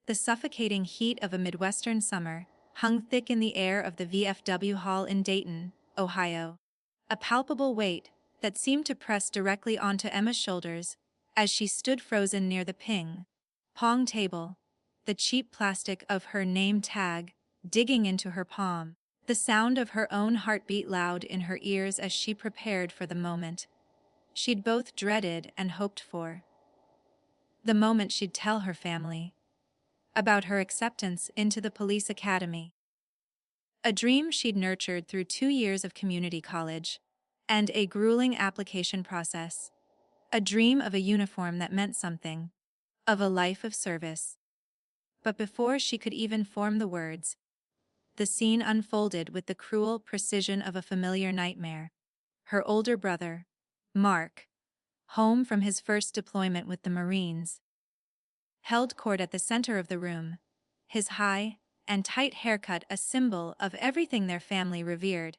The suffocating heat of a Midwestern summer hung thick in the air of the VFW Hall in Dayton, Ohio. A palpable weight that seemed to press directly onto Emma's shoulders as she stood frozen near the ping-pong table, the cheap plastic of her name tag digging into her palm, the sound of her own heartbeat loud in her ears as she prepared for the moment she'd both dreaded and hoped for. The moment she'd tell her family about her acceptance into the police academy. A dream she'd nurtured through 2 years of community college and a grueling application process. A dream of a uniform that meant something, of a life of service. But before she could even form the words, the scene unfolded with the cruel precision of a familiar nightmare. Her older brother, Mark, home from his first deployment with the Marines, held court at the center of the room, his high and tight haircut a symbol of everything their family revered.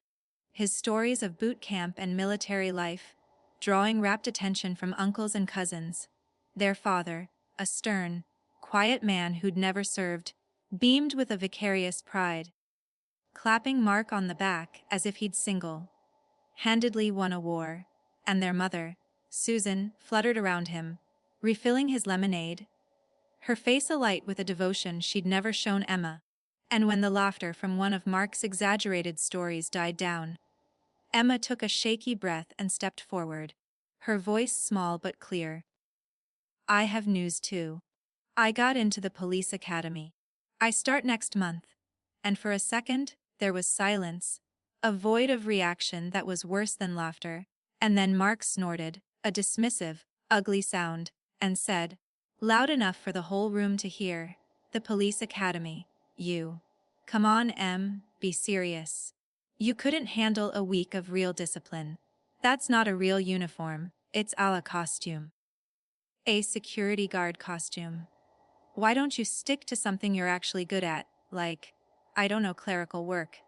His stories of boot camp and military life, drawing rapt attention from uncles and cousins. Their father, a stern, quiet man who'd never served, beamed with a vicarious pride, clapping Mark on the back as if he'd single-handedly won a war, and their mother, Susan, fluttered around him, refilling his lemonade, her face alight with a devotion she'd never shown Emma. And when the laughter from one of Mark's exaggerated stories died down, Emma took a shaky breath and stepped forward, her voice small but clear. I have news too. I got into the police academy. I start next month. And for a second, there was silence, a void of reaction that was worse than laughter, and then Mark snorted, a dismissive, ugly sound, and said, loud enough for the whole room to hear, the police academy, you. Come on, Em, be serious. You couldn't handle a week of real discipline. That's not a real uniform, it's a costume. A security guard costume. Why don't you stick to something you're actually good at, like, I don't know, clerical work?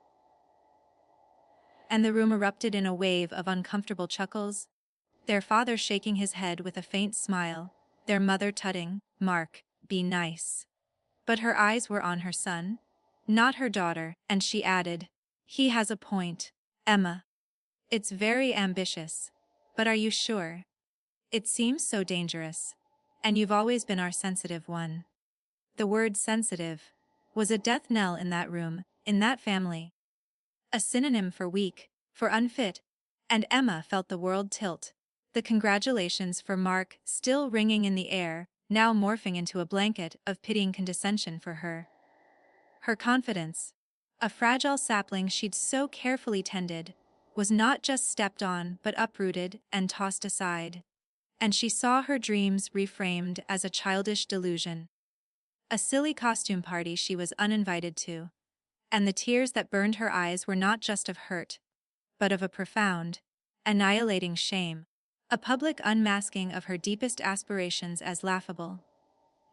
And the room erupted in a wave of uncomfortable chuckles, their father shaking his head with a faint smile, their mother tutting, Mark, be nice. But her eyes were on her son, not her daughter, and she added, he has a point, Emma. It's very ambitious. But are you sure? It seems so dangerous. And you've always been our sensitive one. The word sensitive was a death knell in that room, in that family. A synonym for weak, for unfit, and Emma felt the world tilt. The congratulations for Mark still ringing in the air, now morphing into a blanket of pitying condescension for her. Her confidence, a fragile sapling she'd so carefully tended, was not just stepped on but uprooted and tossed aside. And she saw her dreams reframed as a childish delusion. A silly costume party she was uninvited to. And the tears that burned her eyes were not just of hurt, but of a profound, annihilating shame. A public unmasking of her deepest aspirations as laughable.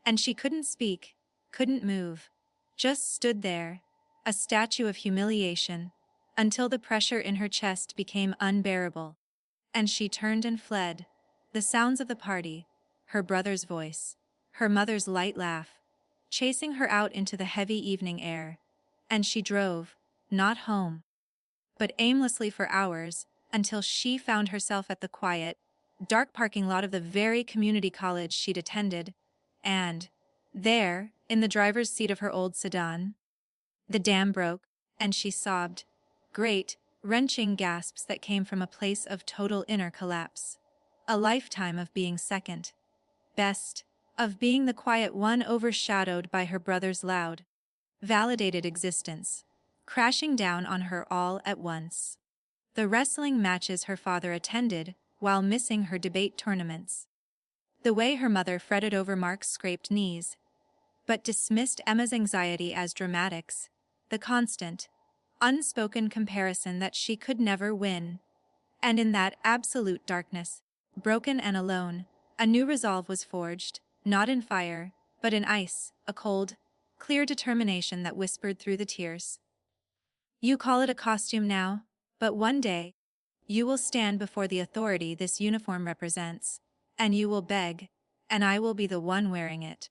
And she couldn't speak, couldn't move, just stood there, a statue of humiliation, until the pressure in her chest became unbearable. And she turned and fled. The sounds of the party, her brother's voice, her mother's light laugh, chasing her out into the heavy evening air. And she drove, not home, but aimlessly for hours, until she found herself at the quiet, dark parking lot of the very community college she'd attended, and there, in the driver's seat of her old sedan, the dam broke, and she sobbed, great, wrenching gasps that came from a place of total inner collapse. A lifetime of being second best, of being the quiet one overshadowed by her brother's loud, validated existence, crashing down on her all at once. The wrestling matches her father attended, while missing her debate tournaments. The way her mother fretted over Mark's scraped knees, but dismissed Emma's anxiety as dramatics, the constant, unspoken comparison that she could never win. And in that absolute darkness, broken and alone, a new resolve was forged, not in fire, but in ice, a cold, clear determination that whispered through the tears. You call it a costume now, but one day, you will stand before the authority this uniform represents, and you will beg, and I will be the one wearing it.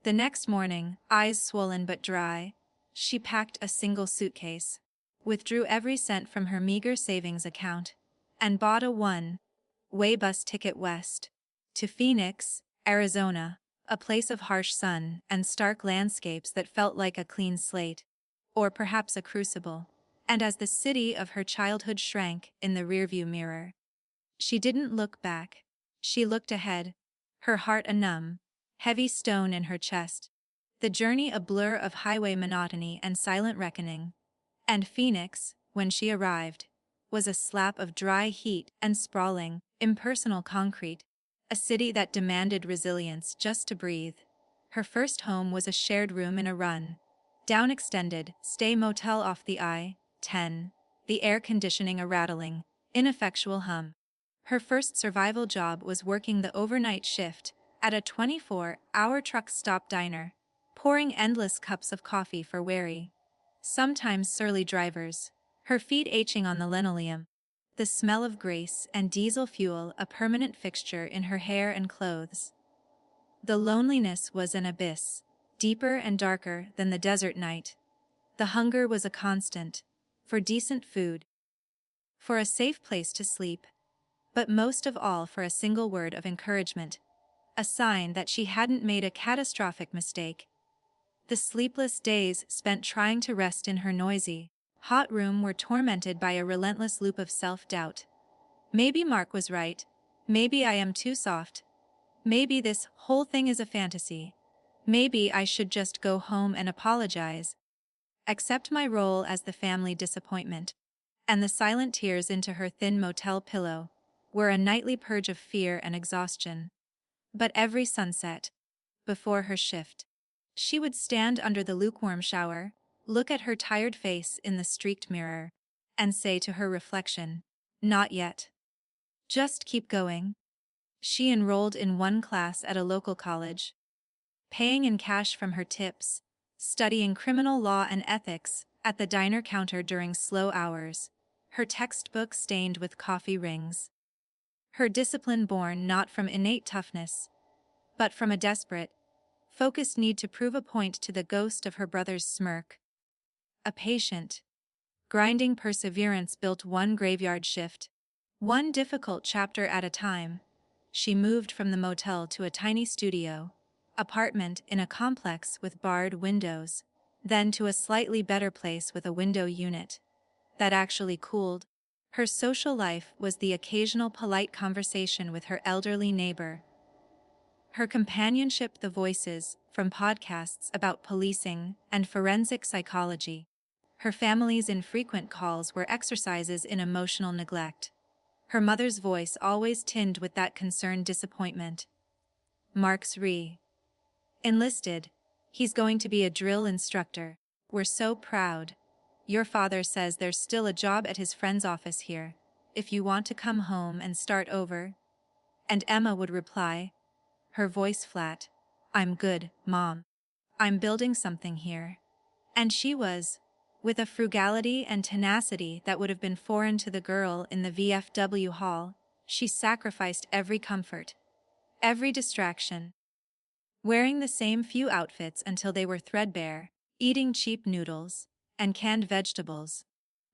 The next morning, eyes swollen but dry, she packed a single suitcase, withdrew every cent from her meager savings account, and bought a one-way bus ticket west to Phoenix, Arizona, a place of harsh sun and stark landscapes that felt like a clean slate, or perhaps a crucible. And as the city of her childhood shrank in the rearview mirror, she didn't look back. She looked ahead, her heart a numb, heavy stone in her chest, the journey a blur of highway monotony and silent reckoning. And Phoenix, when she arrived, was a slap of dry heat and sprawling, impersonal concrete, a city that demanded resilience just to breathe. Her first home was a shared room in a run-down extended stay motel off the I-10, the air conditioning a rattling, ineffectual hum. Her first survival job was working the overnight shift at a 24-hour truck stop diner, pouring endless cups of coffee for weary, sometimes surly drivers, her feet aching on the linoleum, the smell of grease and diesel fuel a permanent fixture in her hair and clothes. The loneliness was an abyss, deeper and darker than the desert night. The hunger was a constant, for decent food, for a safe place to sleep, but most of all for a single word of encouragement, a sign that she hadn't made a catastrophic mistake. The sleepless days spent trying to rest in her noisy, hot room were tormented by a relentless loop of self-doubt. Maybe Mark was right. Maybe I am too soft. Maybe this whole thing is a fantasy. Maybe I should just go home and apologize, accept my role as the family disappointment. And the silent tears into her thin motel pillow were a nightly purge of fear and exhaustion. But every sunset, before her shift, she would stand under the lukewarm shower, look at her tired face in the streaked mirror, and say to her reflection, "Not yet. Just keep going." She enrolled in one class at a local college, paying in cash from her tips, studying criminal law and ethics at the diner counter during slow hours, her textbook stained with coffee rings. Her discipline born not from innate toughness, but from a desperate, focused need to prove a point to the ghost of her brother's smirk. A patient, grinding perseverance built one graveyard shift, one difficult chapter at a time. She moved from the motel to a tiny studio, apartment in a complex with barred windows, then to a slightly better place with a window unit that actually cooled. Her social life was the occasional polite conversation with her elderly neighbor, her companionship the voices from podcasts about policing and forensic psychology. Her family's infrequent calls were exercises in emotional neglect. Her mother's voice always tinged with that concerned disappointment. "Mark's enlisted. He's going to be a drill instructor. We're so proud. Your father says there's still a job at his friend's office here, if you want to come home and start over." And Emma would reply, her voice flat, "I'm good, Mom. I'm building something here." And she was, with a frugality and tenacity that would have been foreign to the girl in the VFW hall, she sacrificed every comfort, every distraction, wearing the same few outfits until they were threadbare, eating cheap noodles and canned vegetables.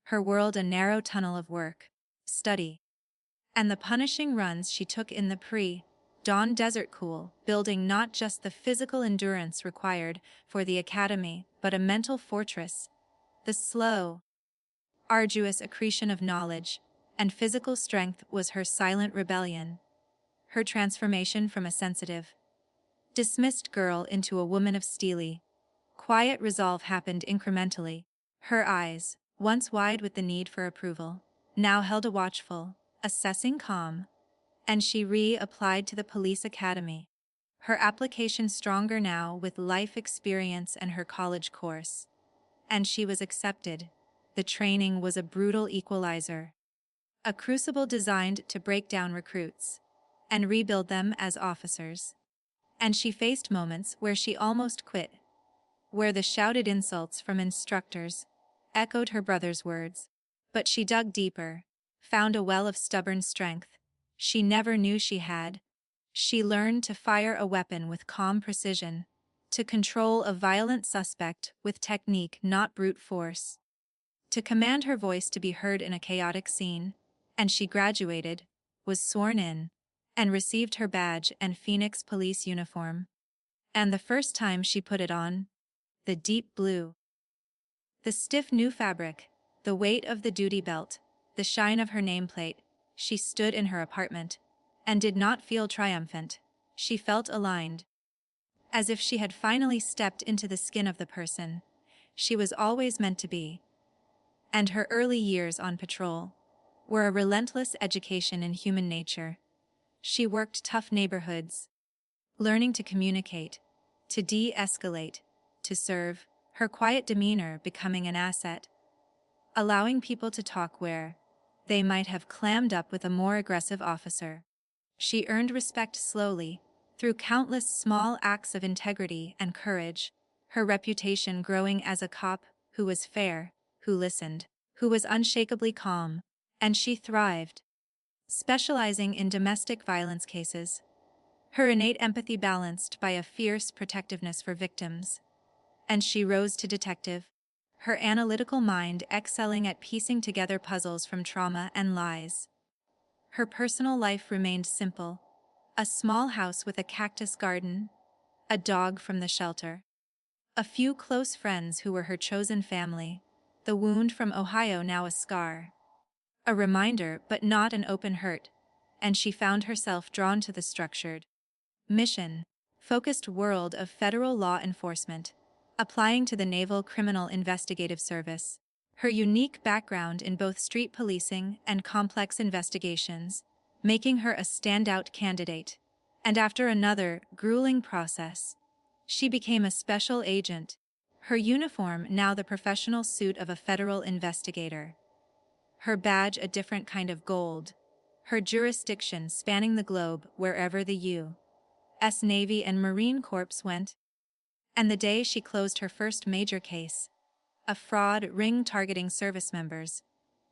Her world a narrow tunnel of work, study, and the punishing runs she took in the pre-dawn desert cool, building not just the physical endurance required for the academy, but a mental fortress. The slow, arduous accretion of knowledge and physical strength was her silent rebellion. Her transformation from a sensitive, dismissed girl into a woman of steely, quiet resolve happened incrementally. Her eyes, once wide with the need for approval, now held a watchful, assessing calm, and she re-applied to the police academy, her application stronger now with life experience and her college course. And she was accepted. The training was a brutal equalizer, a crucible designed to break down recruits and rebuild them as officers. And she faced moments where she almost quit, where the shouted insults from instructors echoed her brother's words. But she dug deeper, found a well of stubborn strength she never knew she had. She learned to fire a weapon with calm precision, to control a violent suspect with technique, not brute force, to command her voice to be heard in a chaotic scene, and she graduated, was sworn in, and received her badge and Phoenix police uniform. And the first time she put it on, the deep blue, the stiff new fabric, the weight of the duty belt, the shine of her nameplate, she stood in her apartment, and did not feel triumphant. She felt aligned, as if she had finally stepped into the skin of the person she was always meant to be. And her early years on patrol were a relentless education in human nature. She worked tough neighborhoods, learning to communicate, to de-escalate, to serve, her quiet demeanor becoming an asset, allowing people to talk where they might have clammed up with a more aggressive officer. She earned respect slowly, through countless small acts of integrity and courage, her reputation growing as a cop who was fair, who listened, who was unshakably calm, and she thrived, specializing in domestic violence cases, her innate empathy balanced by a fierce protectiveness for victims. And she rose to detective, her analytical mind excelling at piecing together puzzles from trauma and lies. Her personal life remained simple: a small house with a cactus garden, a dog from the shelter, a few close friends who were her chosen family, the wound from Ohio now a scar, a reminder but not an open hurt, and she found herself drawn to the structured, mission-focused world of federal law enforcement, applying to the Naval Criminal Investigative Service. Her unique background in both street policing and complex investigations, making her a standout candidate. And after another grueling process, she became a special agent, her uniform now the professional suit of a federal investigator, her badge a different kind of gold, her jurisdiction spanning the globe wherever the U.S. Navy and Marine Corps went. And the day she closed her first major case, a fraud ring targeting service members,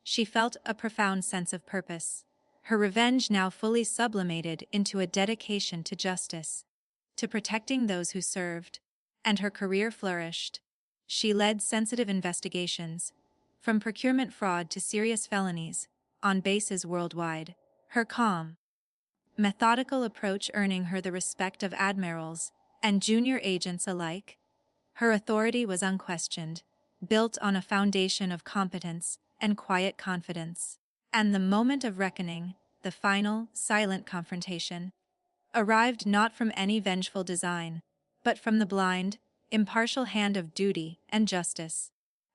she felt a profound sense of purpose, her revenge now fully sublimated into a dedication to justice, to protecting those who served, and her career flourished. She led sensitive investigations, from procurement fraud to serious felonies, on bases worldwide, her calm, methodical approach earning her the respect of admirals and junior agents alike. Her authority was unquestioned, built on a foundation of competence and quiet confidence. And the moment of reckoning, the final, silent confrontation, arrived not from any vengeful design, but from the blind, impartial hand of duty and justice.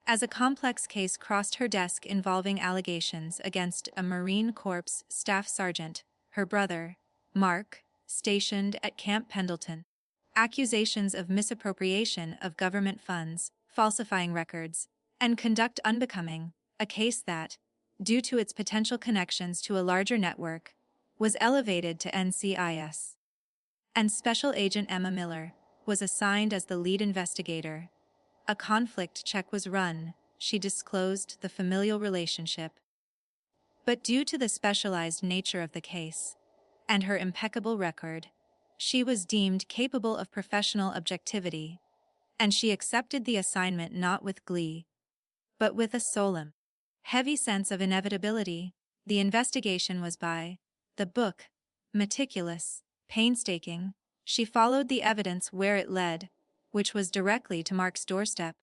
As a complex case crossed her desk involving allegations against a Marine Corps staff sergeant, her brother, Mark, stationed at Camp Pendleton, accusations of misappropriation of government funds, falsifying records, and conduct unbecoming, a case that, due to its potential connections to a larger network, was elevated to NCIS. And Special Agent Emma Miller was assigned as the lead investigator. A conflict check was run, she disclosed the familial relationship. But due to the specialized nature of the case, and her impeccable record, she was deemed capable of professional objectivity, and she accepted the assignment not with glee, but with a solemn, heavy sense of inevitability. The investigation was by the book, meticulous, painstaking. She followed the evidence where it led, which was directly to Mark's doorstep,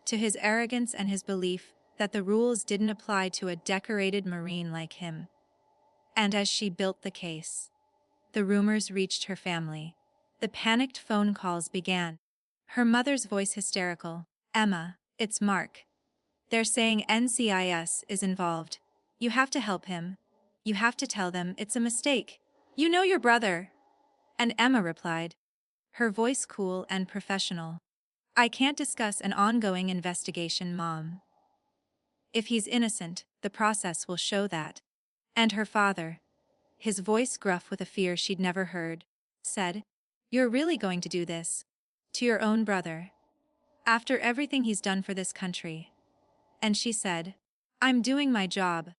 to his arrogance and his belief that the rules didn't apply to a decorated Marine like him. And as she built the case, the rumors reached her family. The panicked phone calls began. Her mother's voice hysterical. "Emma, it's Mark. They're saying NCIS is involved. You have to help him. You have to tell them it's a mistake. You know your brother." And Emma replied, her voice cool and professional, "I can't discuss an ongoing investigation, Mom. If he's innocent, the process will show that." And her father, his voice gruff with a fear she'd never heard, said, "You're really going to do this? To your own brother? After everything he's done for this country?" And she said, "I'm doing my job.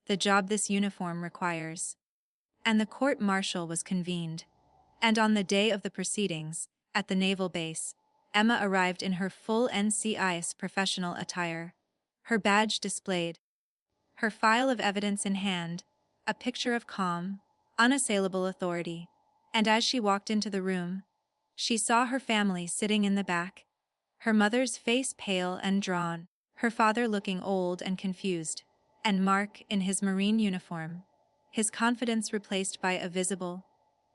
The job this uniform requires." And the court-martial was convened. And on the day of the proceedings, At the naval base, Emma arrived in her full NCIS professional attire. Her badge displayed, her file of evidence in hand, a picture of calm, unassailable authority. And as she walked into the room, she saw her family sitting in the back, her mother's face pale and drawn, her father looking old and confused, and Mark in his Marine uniform, his confidence replaced by a visible,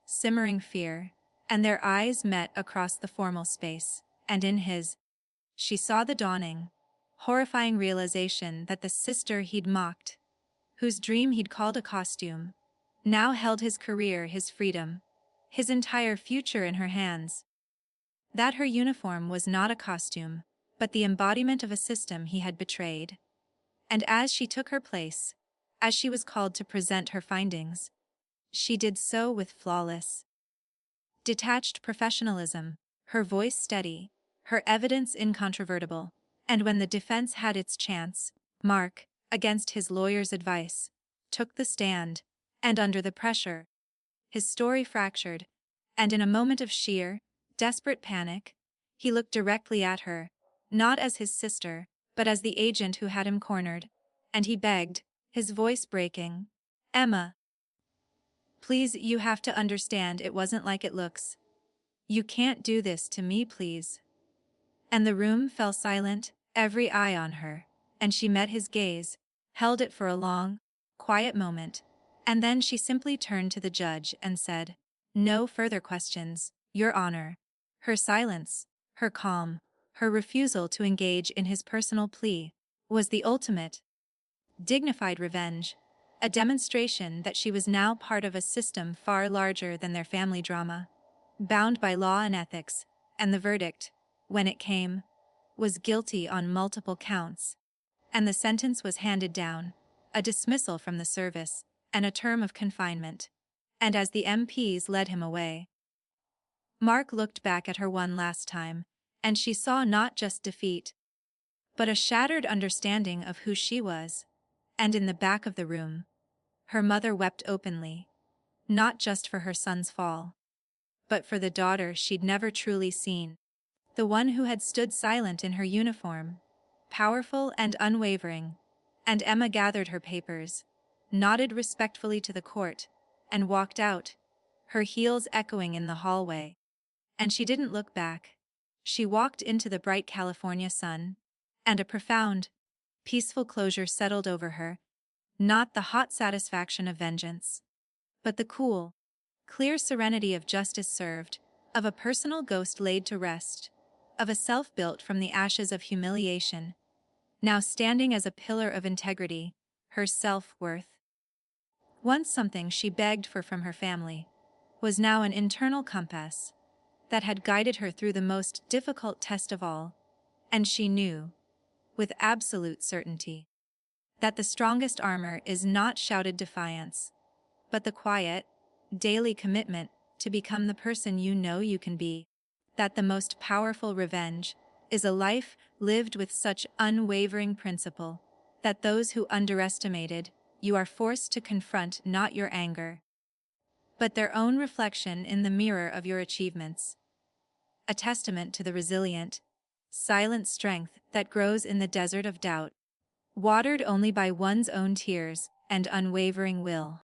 simmering fear, and their eyes met across the formal space, and in his, she saw the dawning, horrifying realization that the sister he'd mocked, whose dream he'd called a costume, now held his career, his freedom, his entire future in her hands. That her uniform was not a costume, but the embodiment of a system he had betrayed. And as she took her place, as she was called to present her findings, she did so with flawless, detached professionalism, her voice steady, her evidence incontrovertible. And when the defense had its chance, Mark, against his lawyer's advice, took the stand, and under the pressure, his story fractured, and in a moment of sheer, desperate panic, he looked directly at her, not as his sister, but as the agent who had him cornered, and he begged, his voice breaking, "Emma, please, you have to understand it wasn't like it looks. You can't do this to me, please." And the room fell silent, every eye on her, and she met his gaze, held it for a long, quiet moment, and then she simply turned to the judge and said, "No further questions, Your Honor." Her silence, her calm, her refusal to engage in his personal plea, was the ultimate, dignified revenge, a demonstration that she was now part of a system far larger than their family drama, bound by law and ethics, and the verdict, when it came, was guilty on multiple counts, and the sentence was handed down, a dismissal from the service, and a term of confinement. And as the MPs led him away, Mark looked back at her one last time, and she saw not just defeat, but a shattered understanding of who she was. And in the back of the room, her mother wept openly, not just for her son's fall, but for the daughter she'd never truly seen, the one who had stood silent in her uniform, powerful and unwavering. And Emma gathered her papers, nodded respectfully to the court, and walked out, her heels echoing in the hallway. And she didn't look back. She walked into the bright California sun, and a profound, peaceful closure settled over her, not the hot satisfaction of vengeance, but the cool, clear serenity of justice served, of a personal ghost laid to rest, of a self built from the ashes of humiliation, now standing as a pillar of integrity, her self-worth. Once something she begged for from her family, was now an internal compass that had guided her through the most difficult test of all, and she knew, with absolute certainty, that the strongest armor is not shouted defiance, but the quiet, daily commitment to become the person you know you can be, that the most powerful revenge is a life lived with such unwavering principle that those who underestimated you are forced to confront not your anger, but their own reflection in the mirror of your achievements. A testament to the resilient, silent strength that grows in the desert of doubt, watered only by one's own tears and unwavering will.